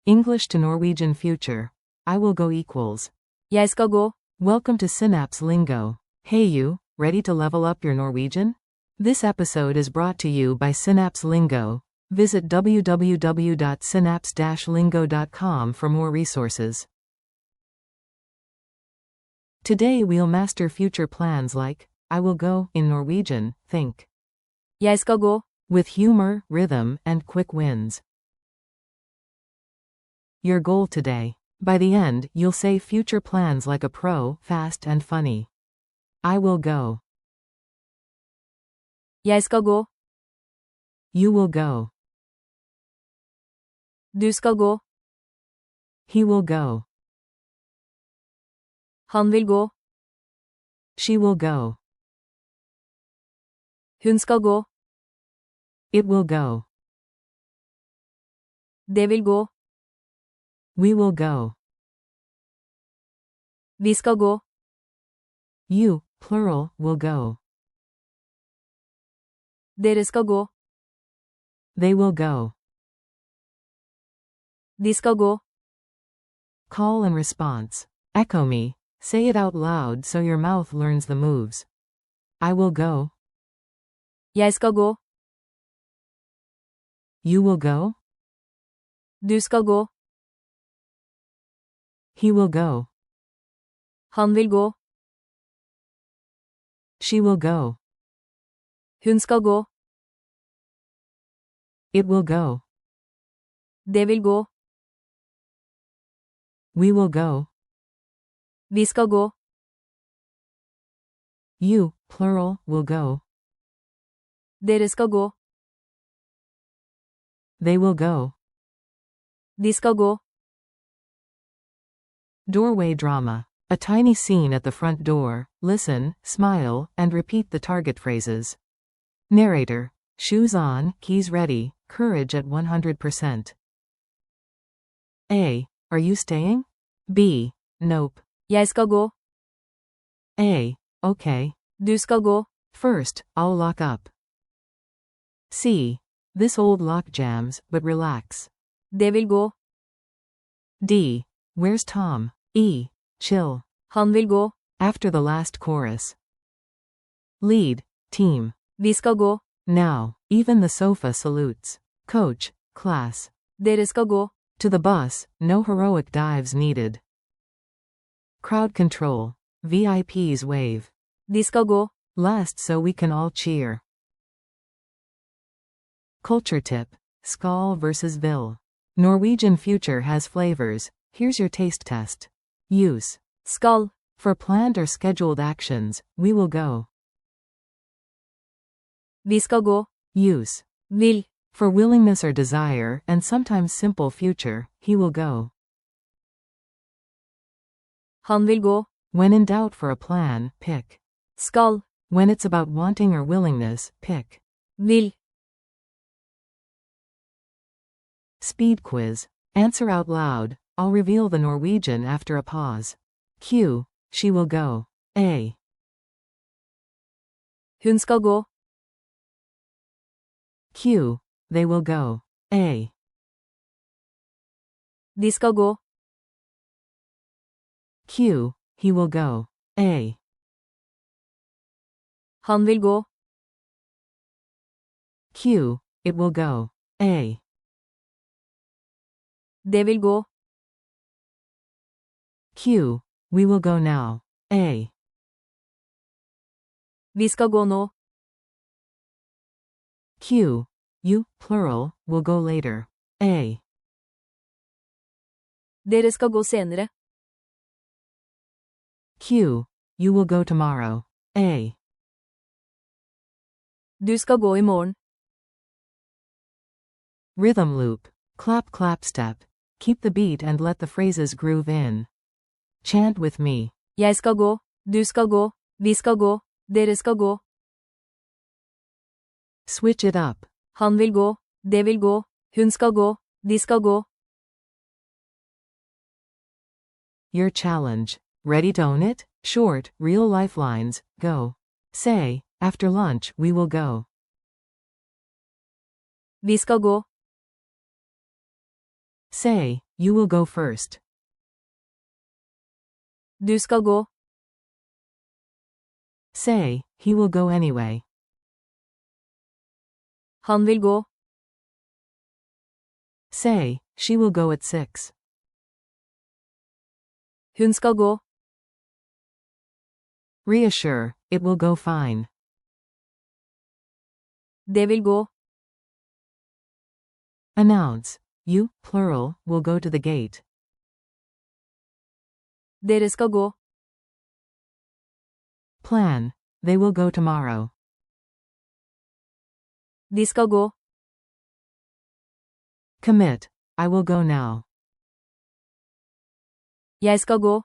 English to Norwegian future. I will go equals. Jeg skal gå. Welcome to Synapse Lingo. Hey you, ready to level up your Norwegian? This episode is brought to you by Synapse Lingo. Visit www.synapse-lingo.com for more resources. Today we'll master future plans like, I will go, in Norwegian, think. Jeg skal gå. With humor, rhythm, and quick wins. Your goal today. By the end, you'll say future plans like a pro, fast and funny. I will go. Jeg skal gå. You will go. Du skal gå. He will go. Han vil gå. She will go. Hun skal gå. It will go. Det vil gå. We will go. Vi skal gå. You, plural, will go. Dere skal gå. They will go. De skal gå. Call and response. Echo me. Say it out loud so your mouth learns the moves. I will go. Jeg skal gå. You will go. Du skal gå. He will go. Han vil gå. She will go. Hun skal gå. It will go. Det vil gå. We will go. Vi skal gå. You, plural, will go. Dere skal gå. They will go. De skal gå. Doorway drama. A tiny scene at the front door. Listen, smile, and repeat the target phrases. Narrator. Shoes on, keys ready, courage at 100%. A. Are you staying? B. Nope. Jeg skal gå. A. Okay. Du skal gå. First, I'll lock up. C. This old lock jams, but relax. Det vil gå. D. Where's Tom? E. Chill. Han vil gå. After the last chorus. Lead. Team. Vi skal gå. Now, even the sofa salutes. Coach. Class. Dere skal gå. To the bus, no heroic dives needed. Crowd control. VIPs wave. De skal gå. Last so we can all cheer. Culture tip. Skal versus vil. Norwegian future has flavors. Here's your taste test. Use. Skal. For planned or scheduled actions, we will go. Vi skal gå. Use. Vil. For willingness or desire, and sometimes simple future, he will go. Han vil gå. When in doubt for a plan, pick. Skal. When it's about wanting or willingness, pick. Vil. Speed quiz. Answer out loud. I'll reveal the Norwegian after a pause. Q. She will go. A. Hun skal gå. Q. They will go. A. De skal gå. Q. He will go. A. Han vil gå. Q. It will go. A. Det vil gå. Q. We will go now. A. Vi skal gå nå. Q. You, plural, will go later. A. Dere skal gå senere. Q. You will go tomorrow. A. Du skal gå i morgen. Rhythm loop. Clap clap step. Keep the beat and let the phrases groove in. Chant with me. Jeg skal gå. Du skal gå. Vi skal gå. Dere skal gå. Switch it up. Han vil gå. Det vil gå. Hun skal gå. De skal gå. Your challenge. Ready to own it? Short, real lifelines. Go. Say, after lunch, we will go. Vi skal gå. Say, You will go first. Du skal gå. Say, he will go anyway. Han vil gå. Say, she will go at 6. Hun skal gå. Reassure, it will go fine. Det vil gå. Announce, you, plural, will go to the gate. Dere skal gå. Plan, they will go tomorrow. De skal gå. Commit, I will go now. Jeg skal gå.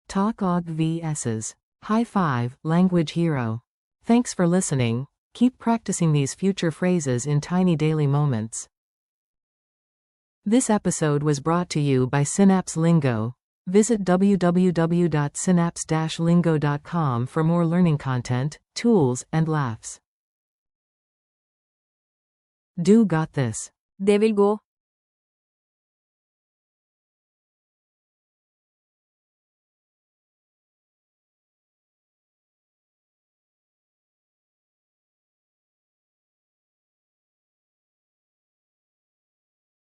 Talk og vs. High five, language hero. Thanks for listening. Keep practicing these future phrases in tiny daily moments. This episode was brought to you by Synapse Lingo. Visit www.synapse-lingo.com for more learning content, tools, and laughs. Do got this. Det vil gå.